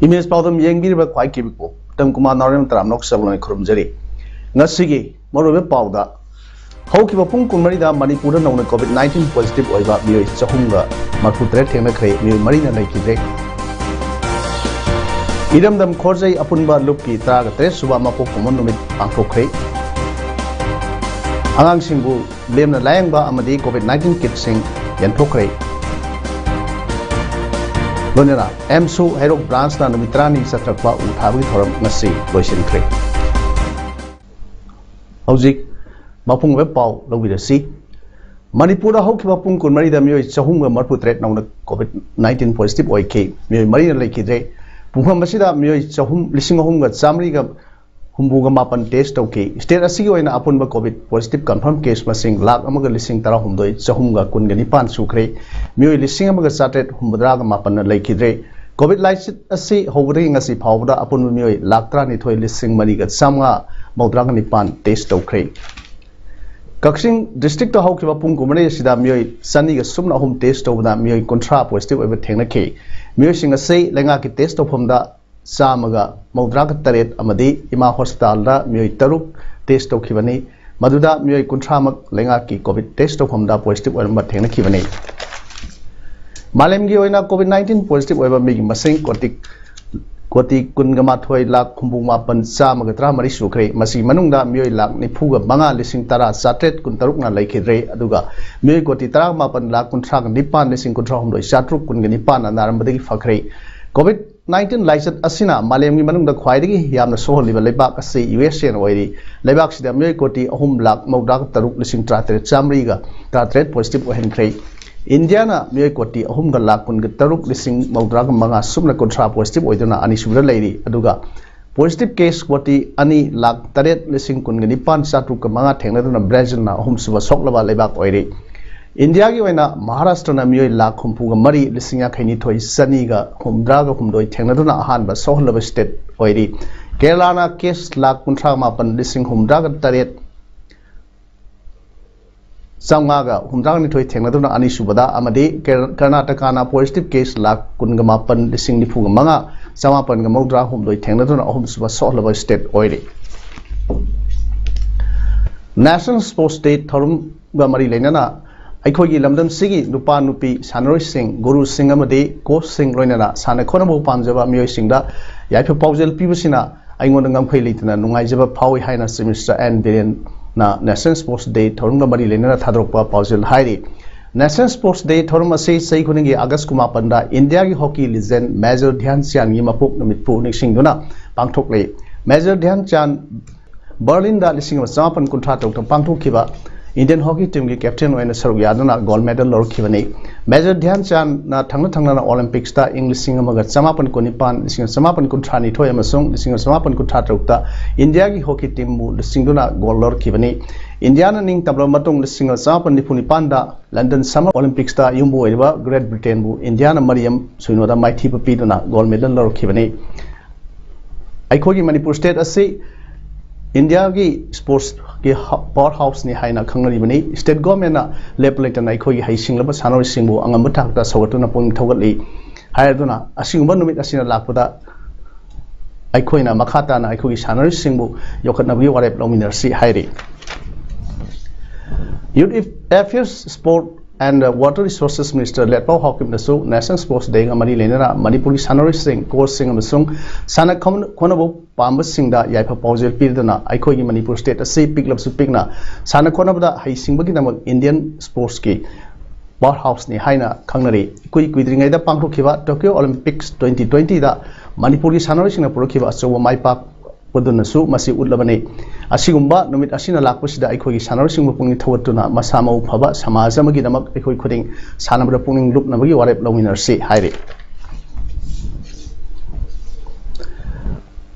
Image पाउदम येंगबिरबा ख्वाइ किबिको तम कुमार नारायण तरामनोक सबलोय खुरुमजरी ngasiगी मरोबे पाउदा हौकिबा पुंग कुमरीदा मणिपुर नौना कोविड-19 पॉजिटिव ओइबा मियोय चहुंगा मरफुत्रे थेंगनखरे मियोय मरीना लैखिद्रे इरमदम खोरजै अपुनबा लुपकी 13 सुबा मपोक कुमन नुमित पांथोखरे आंगांसिंगबु लेमना लायंगबा अमदी कोविड-19 किटसिंग यंथोखरे लोनेना एमसु हेरोक ब्रांच ना नुमित्रानी सत्रकवा उठाबगी थोरम ngasi लोइसिनखरे हौजिक मपुंग वे पाउ लौबिरसी मणिपुर हौखिबा पुंग कुनमरीदा मियोय चहुंगा मरफुत्रेट नौना कोविड-19 पॉजिटिव ओइखे मियोय मरीना लैखिद्रे पुंगम मसिदा मियोय चहुम लिसिंग अहुंगा चामरीगा हुंबुगा मापन टेस्ट तौके स्टेट असिगी ओइना अपुनबा कोविड पॉजिटिव कंफर्म केस मसिंग लाख अमगा लिसिंग 13 चहुंगा कुनगनि पान सुखरे मियोय लिसिंग अमगा चाटेट हुंबद्रागा मापन लैखिद्रे कोविड लाइसिट असि हौगदे ngasi फावदा अपुनबा मियोय लाख 32 लिसिंग मरिगा चामगा मौद्रागा निपान टेस्ट तौखरे कक्सिंग डिस्ट्रिक्ट हौखिबा पुंग कुमरे सिदा मियोय सनीगा सुमना अहुम टेस्ट तौबदा मियोय कुंथ्रा पॉजिटिव ओइबा थेंगनखे मियोय सिंग असै लेंगा की टेस्ट तौफमदा चामगा मौद्रागा तरेट अमदी इमा हॉस्पिटल दा मियोय तरुक टेस्ट तौखिबनी मदुदा मियोय कुंथ्रामक लेंगा की कोविड टेस्ट तौफमदा पॉजिटिव ओइबा थेंगनखिबनी मालेमगी ओइना कोविड-19 पॉजिटिव ओइबा मिगी मसिंग कोटी कुनगमाथोय लाख खुंबुंग मापन चामगा 13 सुखरे मसी मनुंगदा मियोय लाख निफुगा मंगा लिसिंग 10 चाट्रेट कुनतरुक ना लैखिद्रे अदुगा मियोय कोटी 13 मापन लाख कुंथ्राग निपान लिसिंग कुंथ्रा हमदोय चाट्रुक कुनगा निपान नारंबदगी फखरे कोविड-19 लाइसत असिना मालेमगी मनुंगदा ख्वाइदगी यामना सोहलिबा लेबाक असि यूएसए ओइरी लेबाक सिदा मियोय कोटी 3 लाख मौद्राग तरुक लिसिंग 33 चामरीगा 33 पॉजिटिव ओहनखरे इंडिया ना मियोय कोटी 3 लाख कुनगा तरुक लिसिंग मौद्राग मंगा सुमना कुंथ्रा पॉजिटिव ओइदना अनिसुबदा लैरी अदुगा पॉजिटिव केस कोटी 2 लाख 8 लिसिंग कुनगा निपान चाट्रुक मंगा थेंगनदना ब्राजिल ना 3 सुबा सोकलबा लेबाक ओइरी इंडिया की ओइना महाराष्ट्र ना मियोय लाख 34 लिसिंग 52 सनीगा 73 थेंगनदना अहानबा सोहलबा स्टेट ओइरी केरला ना केस लाख 59 लिसिंग 78 चामगा 72 थेंगनदना अनिसुबदा अमदी कर्नाटका ना पॉजिटिव केस लाख 19 लिसिंग 95 चमापन मौद्रा 3 थेंगनदना 3 सुबा सोहलबा स्टेट ओइरी नेशनल स्पोर्ट्स डे थरुम मरी लेना अखोगी लमदम सिगी नुपा नुपी सानरोय Singh Guru Singh अमदी coach Singh लोइना Sana खोनबो पामजबा मियोय सिंहदा याइफो पाउजेल पिबसिना आइंगोन ngam phai leitna nungaijaba phawi haina semester and billion ना नेशनल स्पोर्ट्स डे थोरंग मरी लेना थादोकपा पाउजेल हाइरी नेशनल स्पोर्ट्स डे थोरम असे सही खुनिंगी अगस्त कुमापंदा इंडिया की हॉकी लीजेंड मेजर ध्यानचंद की मपुक नमितपु निसिंगदुना पांगथोकले मेजर ध्यानचंद बर्लिन दा लिसिंग 1953 पांगथोखिबा इंडियन हॉकी टीम की कैप्टन ओइना सरुक यादुना गोल्ड मेडल लौरखिबनी मेजर ध्यानचंद ना थंगना ओलंपिक्स ता इंग्लिशिंग अमगा 1995 लिसिंग 1953 अमसुंग लिसिंग 1953 इंडिया की हॉकी टीम बु लिसिंगदुना गोल्ड लौरखिबनी इंडिया ना निंग तबला मतुंग लिसिंग 1995 दा लंदन समर ओलंपिक्स ता युंबु ओइबा ग्रेट ब्रिटेन बु इंडिया ना मरियम सुइनोदा माइथि पपीदुना गोल्ड मेडल लौरखिबनी अखोगी मणिपुर स्टेट असे इंडिया की स्पोर्ट्स की पावर हाउस ने हाइना खंगरिबनी स्टेट गवर्नमेंट ना लेपलेटन अखोगी हाइसिंगलब सानोरिसिंगबु अंगम थाकता सौगतुना पुंग थौगतली हायदुना असिंगबा नुमित असिना लाखपदा अखोइना मखाताना अखोगी सानोरिसिंगबु योखतनबगी वारेप लौमिनरसी हाइरी youth affairs sport and Water Resources Minister Letpau Hokim Nasu National Sports Day Amari Lenana Manipuri Sanori Singh Coach Singh Amasung Sana Konabo Pamba Singda Yaipa Paujel Pildana Aikogi Manipur State Asi Piklap Supigna Sana Konabda Hai Singbagi Namak Indian Sports Ki Powerhouse ni Haina Kangnari Kui Kuidringa da Pangtokiba Tokyo Olympics 2020 da Manipuri Sanori Singh Purokiba so Maipak Pudunasu Masi Udlabani Asigumba Numit Asina Lakusida Aikogi Sanor Singh Punging Tawatuna Masamo Paba Samazamagi Namak Akoi Pudding Sanabra Punging Loop Nabagi Warep Lominar Si Hairi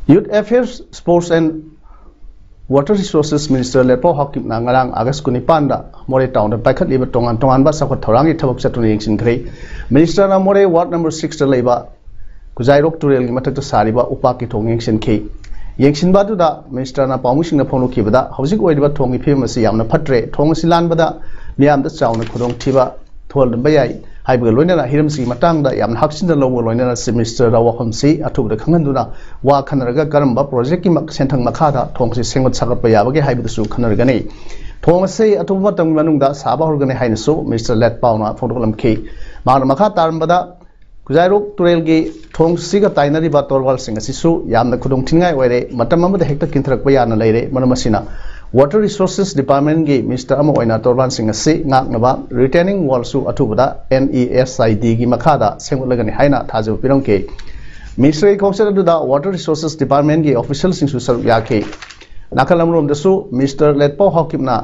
Youth Affairs, Sports and Water Resources Minister Lepo Hakim na ngarang August 19 da More Town da paikhat liba tongan ba sakot thorangi thabak chatuna yengsin khrei. Minister na More Ward number 6 da leiba Kujairok Turel gi mathak ta sariba upa ki thong yengsin khei. Yengsin ba du da Minister na pamusing na phonu khibada hojik oidiba thongi phim asi yamna phatre thong silan bada miyam da chauna khudong thiba thol ba yai haibu loinana hiram si matang da yam haksin da lobo loinana semester da wakham si athu da khangan duna wa khanaraga karamba project ki mak senthang makha da thong si sengot sagat pa yabage haibu su khanaraga nei thong se athu matang manung da saba horga nei haina so Mr. Let Pauna photolam ki ma makha taramba da Kujairok Turel gi thong si ga tainari ba torwal sing asi su yamna khudong thingai oire matam amada hekta kintrak pa yana leire manamasina Water Resources Department gi Mr. Amo oina torban sing asi ngak naba retaining wall su atubada NESID gi makhada sengulagani haina thaju pirongke Ministry Council da Water Resources Department gi official sing su saru yake nakalamrom dasu Mr. Letpo Hakimna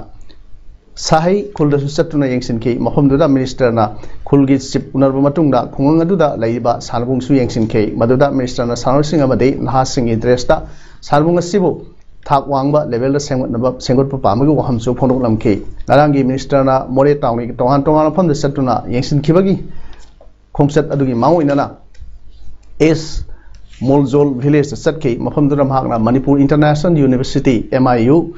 Sahi khulda su satuna yengsin ke mahom da minister na khulgi chip unarba matungda khungang aduda laiba salbung su yengsin ke maduda minister na sanor sing amade naha sing interest da salbung asibu thak wangba level da sengot pa pamagi waham su phonok lamke narangi minister na More Town gi tongan pham da satuna yengsin khibagi khomsat adugi mawo inana S Moljol village satke mafam da ramhakna Manipur International University MIU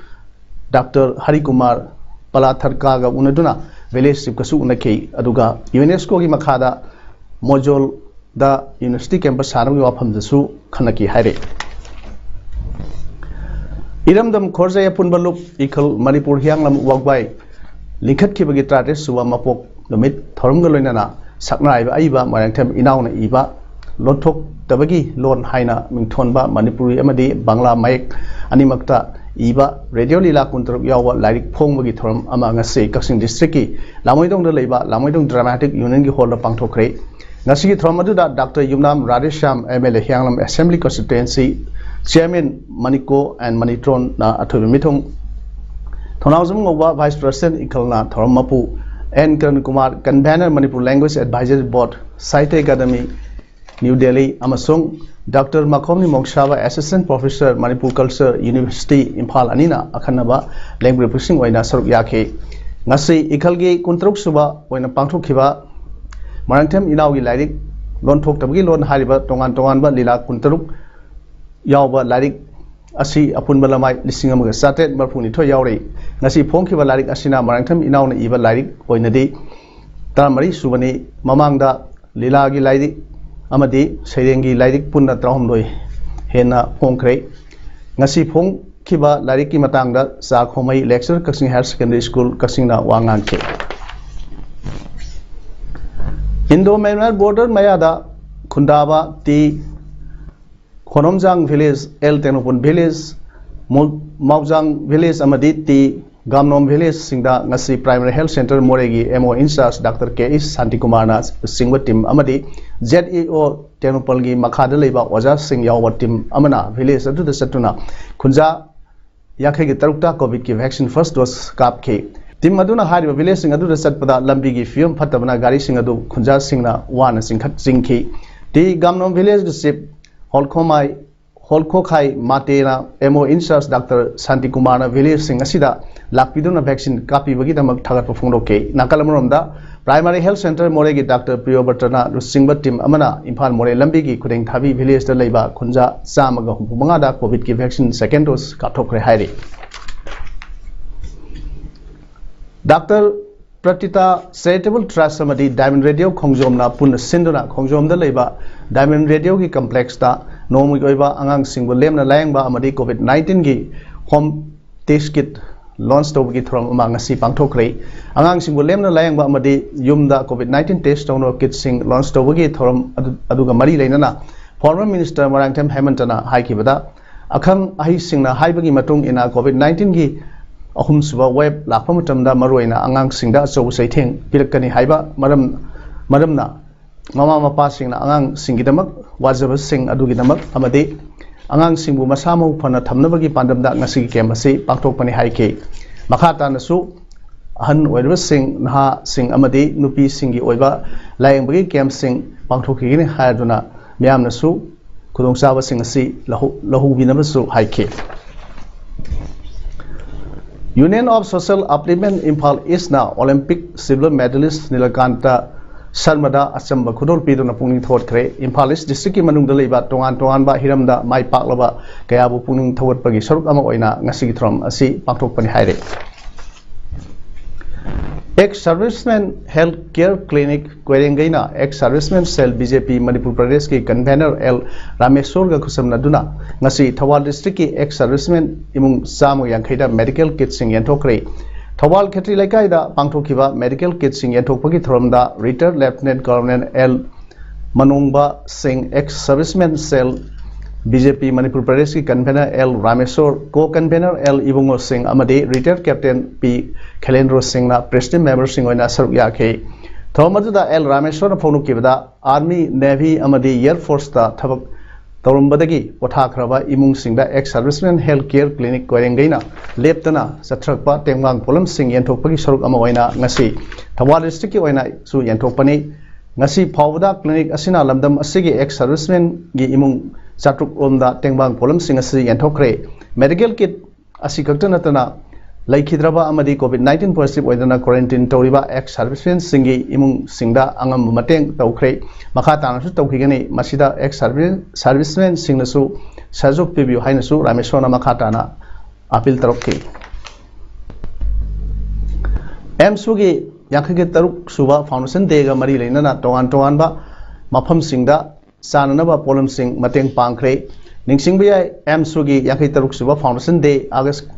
Dr. Hari Kumar Palatharka ga unaduna village sip kasu unake aduga UNESCO gi makhada Mojol da university campus sarami wafam dasu khanaki haire Iramdam Khorzaya Punbalup Ikal Manipur Hianglam Wagbai Linkhat Kibagi Trate Suwa Mapok Lamit Thorum Galoinana Sakna Aiba Marangtem Inauna Iba Lotok Tabagi Lon Haina Mingthonba Manipuri Amadi Bangla Maik Animakta Iba Radio Lila Kuntruk Yawa Larik Phongbagi Thorum Amangase Kaksing District ki Lamoidong da Leiba Lamoidong Dramatic Union gi hall pangthokre Ngasi Thomadu da Dr. Yumnam Radesham MLA Hianglam Assembly Constituency Chairman Maniko and Manitron na athobi mithong Thonawjam ngoba Vice President Ikalna Thorum Mapu N. Karan Kumar Convener Manipur Language Advisory Board Sahitya Academy New Delhi Amasung Dr. Makomni Mokshawa Assistant Professor Manipur Culture University Imphal Anina Akhanaba Language Processing oina saruk yake ngasi ikhalgi kuntruk suba oina pangthokhiba marangthem inaugi lairik lon thoktabgi lon hariba tongan ba lila kuntruk yawba larik asi apunba lamai lising amaga satet marphuni tho yawre ngasi phongkhiba larik asina marangtham inauna iba larik oinadi taramari subani mamangda lila gi larik amadi seirengi larik punna trahomloi hena phongkhre ngasi phongkhiba larik ki matangda sa khomai lecture Kaksing Higher Secondary School Kaksingna wangangke Indo-Myanmar border mayada khundaba ti Khonomjang village El Tenopon village Maujang village amadi ti Gamnom village singda ngasi primary health center moregi MO incharge Dr. K.S. Santikumar na singwa team amadi ZEO Tenopal gi makhada leiba oja sing yawa team amana village adu da satuna khunja yakhai gi tarukta covid ki vaccine first dose kap ke team aduna hariba village sing adu da satpada lambi gi fium phatabana gari sing adu khunja singna wana singkhat singki ti Gamnom village sip Holkokhai Matena MO incharge Dr. Santikumar na village sing asida lakpiduna vaccine kapi bagi damak thagat phongroke nakalamromda primary health center moregi Dr. Priyobartana rusingba team amana Imphal more lambi gi khudeng thabi village da leiba khunja chamaga humanga da covid ki vaccine second dose kathokre hairi Dr. Pratita Charitable Trust amadi Diamond Radio Khongjomna punna sinduna Khongjomda leiba Diamond Radio ki complex ta nomu goiba angang singbu lemna layangba amadi COVID-19 gi home test kit launch tawgi throm amang si pangthokre angang singbu lemna layangba amadi yumda COVID-19 test tawno kit sing launch tawgi throm aduga mari leinana former minister Marangtem Hemantana haikibada akhang ahi singna haibagi matung ina COVID-19 gi ahum suba web lakpa matamda maroina angang singda achaw saitheng pirakani haiba maramna mama mapa singna angang singidamak wajaba sing adugidamak amade angang singbu masamo phana thamnabagi pandamda ngasi kemasi pakthokpani haike makhata nasu ahan oirba sing naha sing amade nupi singi oiba layingbagi camp sing pangthokigini haaduna miyam nasu khudongchabasing asi lahubinabasu haike. Union of Social Upliftment Imphal East na Olympic silver medalist Nilakanta Sharmada achamba khudol piduna pungning thawat khre Imphal East district ki manungda leiba tongan ba hiramda mai paklaba kayabu pungning thawat pagi saruk ama oina ngasi gi throm asi pangthokpani haire. Ex-serviceman health care clinic Kwerengaina ex-serviceman cell BJP Manipur Pradesh ki convener L Rameshwar ga khusam naduna ngasi Thawal district ki ex-serviceman imung samu yankhaida medical kit sing yanthokre Thawal khetri laikai da pangthokiba medical kit sing yanthokpagi thromda retired lieutenant colonel L Manungba Singh ex-serviceman cell BJP Manipur Pradesh ki convener L Rameshwar co-convener L Ibungo Singh amadi retired captain P Khalendro Singh na president member Singh oina saruk yakhe thomadu L Rameshwar na phonu kibada army navy amadi air force da thabak tawrumbadagi pothakraba imung Singh da ex serviceman health care clinic Kwerengaina leptana satrakpa tengwang polam Singh yanthokpagi saruk ama oina ngasi Thawal district ki oina su yanthokpani ngasi phawda clinic asina lamdam asigi ex serviceman gi imung Satruk Omda Tengbang Polam Singh asi yanthokre medical kit asi kaktanatana laikhidraba amadi COVID-19 positive oidana quarantine tawriba ex serviceman singi imung singda angam mateng tawkhre makha tanasu tawkhigani masida ex serviceman singnasu sajok pibiu hainasu Rameshwar makha tana appeal tarokki MSU gi yakhage taruk suba foundation dega mari leinana tongan ba mafam singda Sananaba Polam Singh Mateng Pangkre Ningsing Biyai MSU gi Yakai Taruk Suba Foundation Day August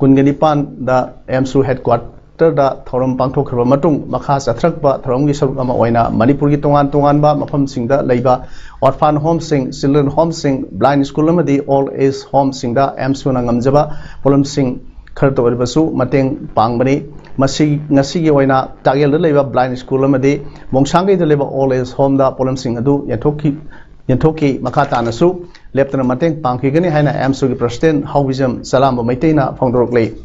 Kungenipan da MSU headquarter da Thorum Pangthok Khaba Matung Makha Sathrak ba Thorum gi saruk ama oina Manipur gi tongan ba mafam sing da leiba orphan home sing children home sing blind school amadi all age home sing da MSU na ngamjaba Polam Singh kharto oribasu mateng pangbani masi ngasi gi oina tagel da leiba blind school amadi mongsang gi da leiba all age home da Polam Singh adu yanthokki makata nasu leptana mateng pangki gani haina MSU gi president Hawizam Salam Maiteina phongdoroklei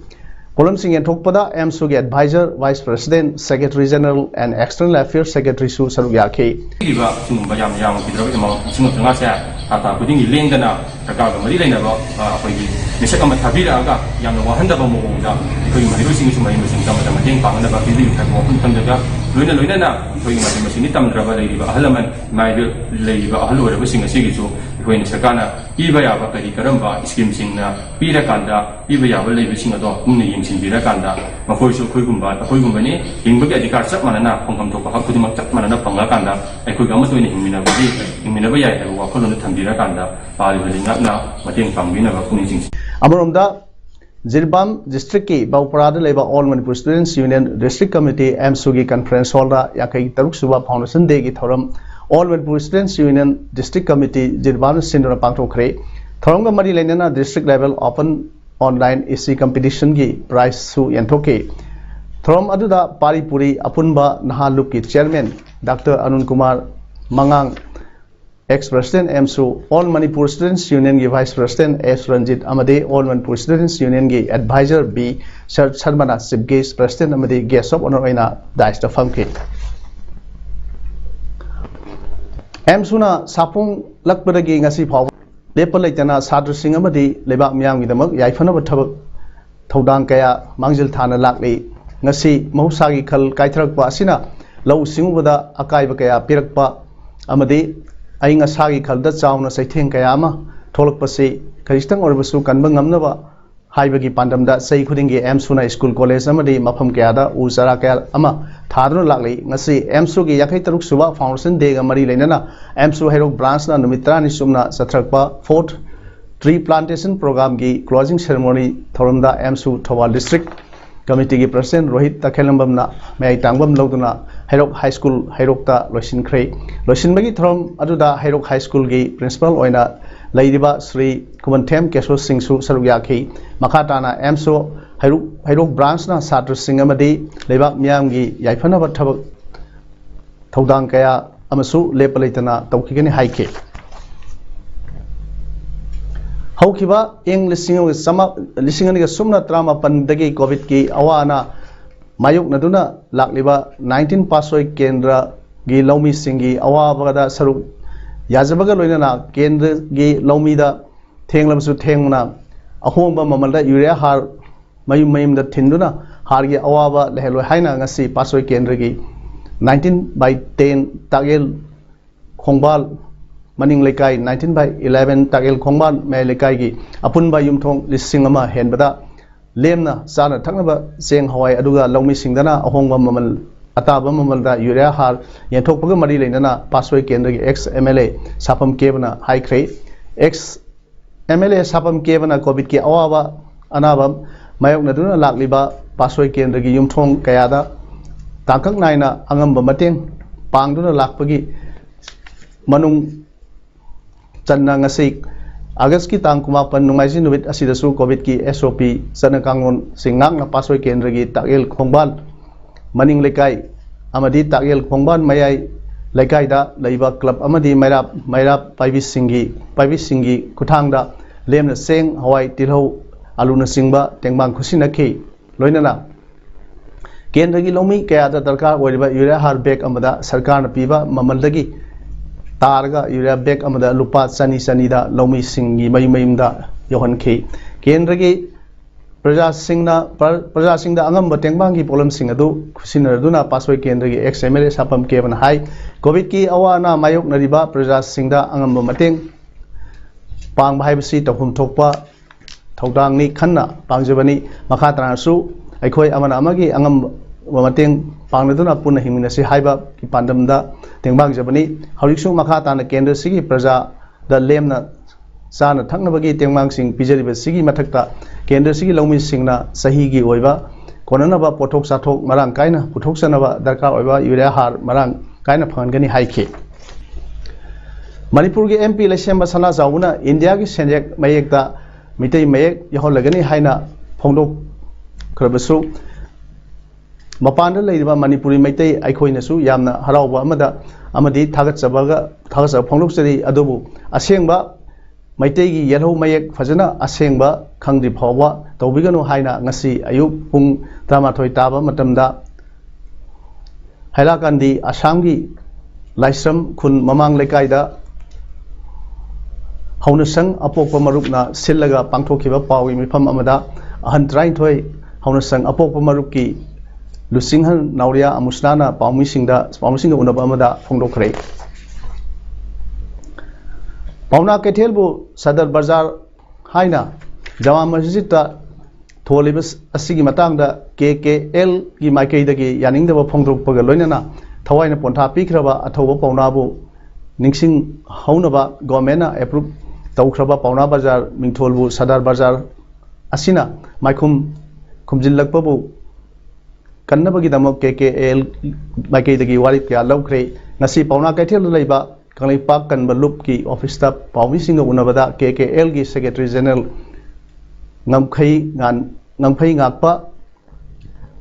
Polam Singh yanthokpada MSU gi advisor vice president secretary general and external affairs secretary su saruk yakhe iba sumba yam bidro ma singo tanga sa ata kuding lengdana taka ga mari leina ba apoi misaka ma thabira ga yam wa handa ba mo da koi mari ro sing sumai sing tam tam teng pang na ba bidi ka mo kun tam da loina na koi ma sing ni tam dra ba lei ba halaman mai lei ba halu ra sing asi gi su koi ni sakana iba ya ba kari karam ba scheme sing na pira kanda iba ya ba lei bi sing ado mun ni ying sing bira kanda ma koi su koi gumba ni hing ba adhikar chap manana phongam to ka khudi mak chap manana phanga kanda ai koi ga ma toini hingmina ba ya ai wa kholo na thambira kanda pa li linga na mateng pangbina ba kuni sing Amoromda Jirbam district ki Bauparada leba All Manipur Students Union District Committee MSU gi conference hall da yakai taruk suba foundation day gi thoram All Manipur Students Union District Committee Jirbam sindona pangthokre thoram ga mari lenana district level open online EC competition gi prize su yanthoke thoram aduda paripuri apunba nahaluk ki chairman Dr. Arun Kumar Mangang ex-president MSU All Manipur Students Union gi vice president S Ranjit amade All Manipur Students Union gi advisor B Sharmana chief guest president amade guest of honor oina dais da famke MSU na sapung lakpadagi ngasi phaw lepal leitana sadru sing amade lebak miyam gi damak yaifana ba thabak thodang kaya mangjil thana lakli ngasi mahusagi khal kaithrak pa asina lau singubada akai ba kaya pirakpa amade Aing asagi khalda chauna saitheng kayama tholak pase karistang orbasu kanba ngamnaba haibagi pandamda sei khudingi MSU na school college amadi mafam kayada usara kaya ama thadru laklei ngasi MSU gi yakai taruk suba foundation day ga mari leinana MSU herok branch na numitra ni sumna sathrakpa 4th tree plantation program gi closing ceremony thorumda MSU Thawal district committee gi president Rohit Takhelambam na mai tangbam loduna Hairok High School Hairok ta loisin khrei loisin bagi throm aduda Hairok High School gi principal oina leidiba Sri Kumanthem Kesho Singh su saruk yakhi makata na MSU Hairok branch na Satru Singh amadi leibak miyam gi yaifana ba thabak thodang kaya amasu lepalaitana tawkhigani haike Haukiba ing lising sumna trama pandagi COVID ki awana mayuk naduna lakliba 19 pasoi kendra gi laumi singi awa bagada saruk याजबगा लोइनना केंद्र गी लौमीदा थेंगलमसु थेंगना अहोंबा ममलदा urea हार मयुम मयुमदा थिंदुना हारगी अवाबा लेहलो हाइना ngasi पासोय केंद्र गी 19/10 तागेल खोंबाल मनिंग लेकाई 19/11 तागेल खोंबाल मे लेकाई गी अपुनबा युमथोंग लिसिंग अमा हेनबदा Lemna चाना थकनबा Cheng हवाई अदुगा लौमी सिंगदना अहोंबा ममल अताबा ममलदा urea हार येंथोकपगा मरी लेनना पासोय केंद्र गी ex MLA Sapam केबना हाइख्रे ex MLA Sapam केबना Covid की अवाबा अनाबा मायोकनदुना लाक्लिबा पासोय केंद्र की युमथोंग कयादा तांकक नायना अंगंबा मतेंग पांगदुना लाक्पगी मनुंग चन्ना ngasi अगस्त की तांग कुमापन नुमाइजी नुबित असिदसु कोविड की एसओपी चना कांगोन सिंगांगना पासोय केंद्र की तागेल खोंबाल मनिंग लेकाई अमदी तागेल खोंबाल मयाई लेकाईदा लैबा क्लब अमदी मैराब पाइबिसिंगी कुथांगदा लेमना सेंग हवाई तिलहौ आलूना सिंगबा तेंबांग खुसिनखी लोइनना केंद्र की लौमी कयादा दरकार ओइरिबा यूरिया हार बैग अमदा सरकार पीबा ममलदगी तारगा यूरिया बैग अमदा लुपा चनी चनीदा लौमी सिंगी मयुमयुमदा योहनखी केंद्र की प्रजा अंगम तेंबांग की पोलम सिंह अदु खुसिनरदुना पासोय केंद्र की ex MLA Sapam केबन high Covid की अवाना मायोकनरिबा प्रजा सिंहदा अंगम mateंग पांग हाइबसी तहुम थोकपा थौदांगनी खन्ना पांगजबनी मखा तनासु अखोय अमना अमगी अंगम mateंग पांगनदुना पुनः हिमिनसी हाइबा की पांडमदा तेंबांग जबनी हौरिकसु मखा ताना केंद्र सिगी प्रजा द लेमना चाना थकनबगी तेंबांग सिंह पिजरिबा सिगी मथक्ता केंद्र सिगी लौमी सिंहना सहीगी ओइबा कोननबा पोथोक साथोक मरांग कायना पुथोकसनबा दरकार ओइबा यूरिया हार मरांग कायना फंगनी हाइखे मणिपुर की एमपी लेसेंबा सना जाउना इंडिया की सेंजेक मयेकता मितै मयेक यहोलगनी हाइना फोंदोक खरबसु मपानदा लेरिबा मणिपुरी मैतै आइखोइनसु यामना हराउबा अमदा अमदी थागतसब फोंदोकसरी अदुबु असेंबा मैतै की येलौ मयेक फजना असेंबा खंगदि फावबा तौबिगनु हाइना ngasi अयुक पुंग 13 ताबा मतमदा हैलाकांदी आसाम की लाइसम खुन ममांग लेकाइदा हौनसंग अपोप मरुकना सिल्लगा पांथोखिबा पावी मिफम अमदा अहन 13 हौनसंग अपोप मरुक की लुसिंहन नाउरिया अमुसनाना पाउमिसिंगदा उनबा अमदा फोंदोखरे पाउना कैथेलबु सदर बाजार हाइना जमा मस्जिद थोलिबस असिगी मतंगदा KKL की माइकैदगी यानिंगदबा फोंदोकपगा लोइनना थवाइना पोंथा पीखरबा अथौबा पाउनाबु निंगसिंग हौनबा गवर्नमेंट एप्रूव तौखरबा पाउना बाजार मिंथोलबु सदर बाजार असिना माइखुम खुमजिल्लकपबु कन्नबगिदमक KKL माइकैदगी वारी क्या लौखरे ngasi पाउना कैथेल लैबा कंगलेपाक कन्बा लुप की ऑफिस ता पाउमिसिंग उनबदा KKL की secretary general ngangphai ngakpa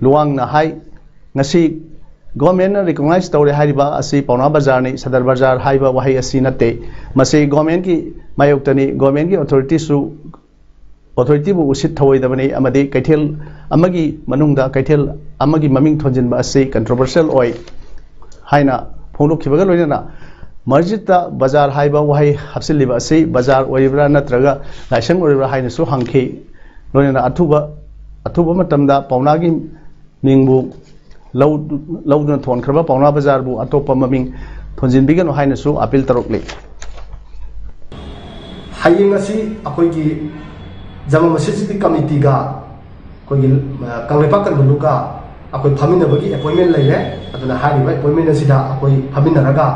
luang na hai ngasi government na recognize tawre hariba asi pauna bazar ni sadar bazar haiba wahai asi nate masi government ki mayoktani government ki authority bu usit thawai dabani amadi kaithel amagi manungda kaithel amagi maming thonjin ba asi controversial oi haina phonokhibaga loinana masjid ta bazar haiba wahai hapsiliba asi bazar oibra natraga laisang oibra haina su hangkhi लोइना अथुबा मतमदा पाउनागी मिंगबु लौदुना थोनखरबा पाउना बाजारबु अतोपा ममिंग थोनजिनबिगनो हाइनसु अपील तरोकले हाइंग असि अखोइगी जमा मस्जिद कमिटी गा कोइगी कंगलेपा कनबुलुगा अखोइ फामिनबगी अपॉइंटमेंट लैले अदुना हारिबा अपॉइंटमेंट असिदा अखोइ फामिनरगा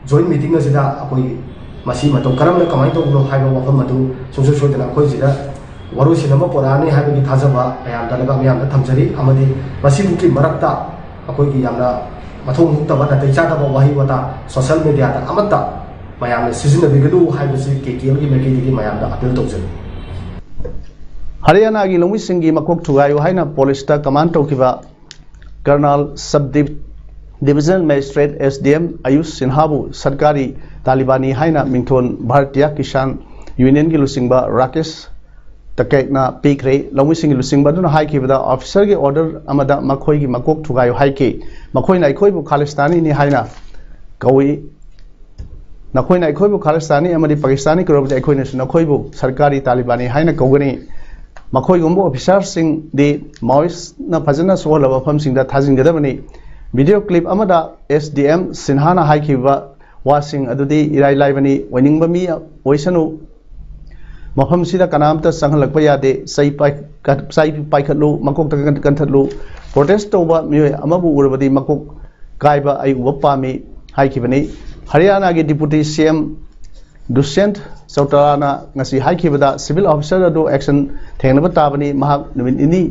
जॉइंट मीटिंग असिदा अखोइ मसी मतौ करमना कमाइ तौबनो हाइबा वफम मदु सुंसु सोइदना अखोइजिदा वरुसिनम पोरानी हाइबगी थाजबा अयामदा लगा मयामदा थमजरी अमदी मसीबुकी मरक्ता अखोइगी यामना मथोंग हुक्तबा नतै चादबा वही वता सोशल मीडिया ता अमता मयामने सिजनबिगदु हाइबसी KKL की मेकेदिगी मयामदा अपील तौजरी हरियाणा की लौमी सिंगी मकोक थुगायो हाइना पुलिस ता कमांड तौखिबा Karnal sub division magistrate SDM Ayush सिन्हाबु सरकारी तालिबानी हाइना मिंथोन भारतीय किसान यूनियन की लुसिंगबा राकेश तकेकना पीखरे लौमी सिंगी लुसिंगबा दुना हाइखिबदा ऑफिसर की ऑर्डर अमदा मखोई की मकोक थुगायो हाइके मखोइना अखोइबु खालिस्तानी नि हाइना कौई नखोइना अखोइबु खालिस्तानी अमदी पाकिस्तानी करोबजे अखोइनासु नखोइबु सरकारी तालिबानी हाइना कौगनी मखोइगुम्बो ऑफिसर सिंह दे माओइस्ट ना फजना सोहलबा फमसिंगदा थाजिंगदबनी वीडियो क्लिप अमदा SDM सिन्हाना हाइखिबा वासिंग अदुदी इराइ लाइबनी वनिंगबा मी ओइसनु मफमसिदा कनामता संहलकपा यादे सई पाइखलु मकोक कंथलु प्रोटेस्ट तौबा मियोय अमबु उरबदी मकोक कायबा आई उबा पामी हाइखिबनी हरियाणा के डिप्यूटी CM दुष्यंत चौटाराना ngasi हाइखिबदा सिविल ऑफिसर अदु एक्शन थेंगनबा ताबनी महाक नुमित इनी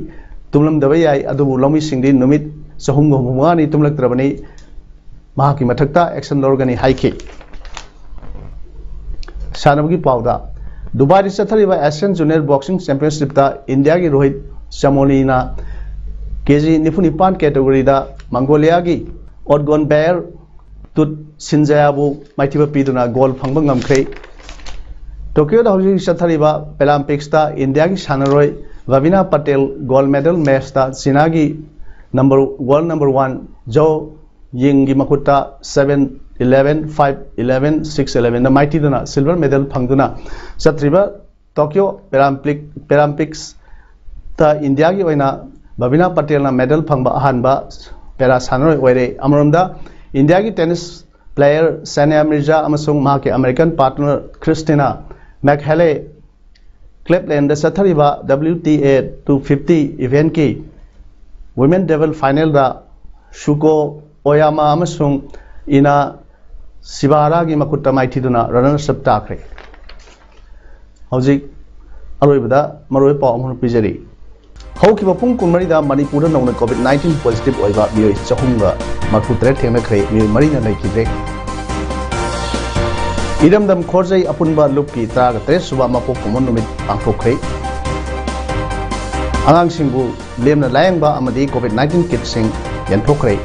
तुमलमदबा याय अदुबु लौमी सिंगदी नुमित सहुंग हुमानी तुमलक्तरबनी महाकी मथक्ता एक्शन लौरगनी हाइखि सानबगी पाउदा दुबाई चथरिबा एशियन जूनियर बॉक्सिंग चैंपियनशिप दा इंडिया की रोहित चमोलीना केजी 95 कैटेगरी दा मंगोलिया की ओडगोन बेयर तुत सिंजायाबु माइथिबा पीदुना गोल फंगबा ngamkhre टोक्यो दा हौजी चथरिबा ओलंपिक्स दा इंडिया की सानरोय वबिना पटेल गोल्ड मेडल मैच दा चीना की वर्ल्ड नंबर 1 जो यिंगी मकुटा 7-11 5-11 6-11 दा माइथिदुना सिल्वर मेडल फंगदुना चथरिबा टोक्यो ओलंपिक्स ता इंडिया की ओइना वबिना पटेल ना मेडल फंगबा अहानबा पेरा सानरोय ओइरे अमरमदा इंडिया की टेनिस प्लेयर सानिया मिर्जा अमसुंग मा के American partner Christina McHale Cleveland चथरिबा WTA 250 इवेंट की वुमेन डबल फाइनल दा शुको ओयामा अमसुंग इना सिबारा की मकुट्टा माइथिदुना रनर्स अप ताखरे हौजिक अरोइबदा मरोय पाव अमन पिजरी हौकिबा पुंग कुमरीदा मणिपुर नौना कोविड-19 पॉजिटिव ओइबा मियोय चहुंगा मकुत्रे थेंगनखरे मियोय मरीना लैखिद्रे इरमदम खोरजै अपुनबा लुपकी 13 सुबा मपोक कुमन नुमित पांगथोखरे आंगांसिंगबु लेमना लायंगबा अमदी कोविड-19 किटसिंग यंथोखरे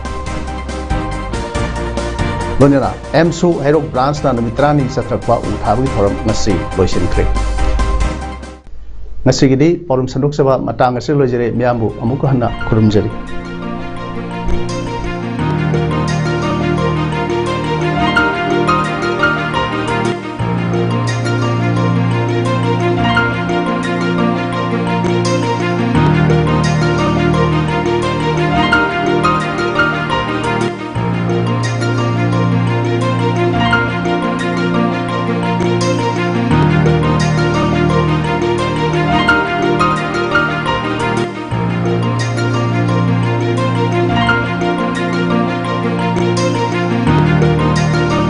लोनेना एमसु हेरोक ब्रांच ना नुमित्रानी चथरकपा उथाबगी थोरम ngasi लोइसिनखरे ngasi gidi पौरम संदोक सभा matang ase लोइजरे म्यामबु अमुक हन्ना खुरुमजरी।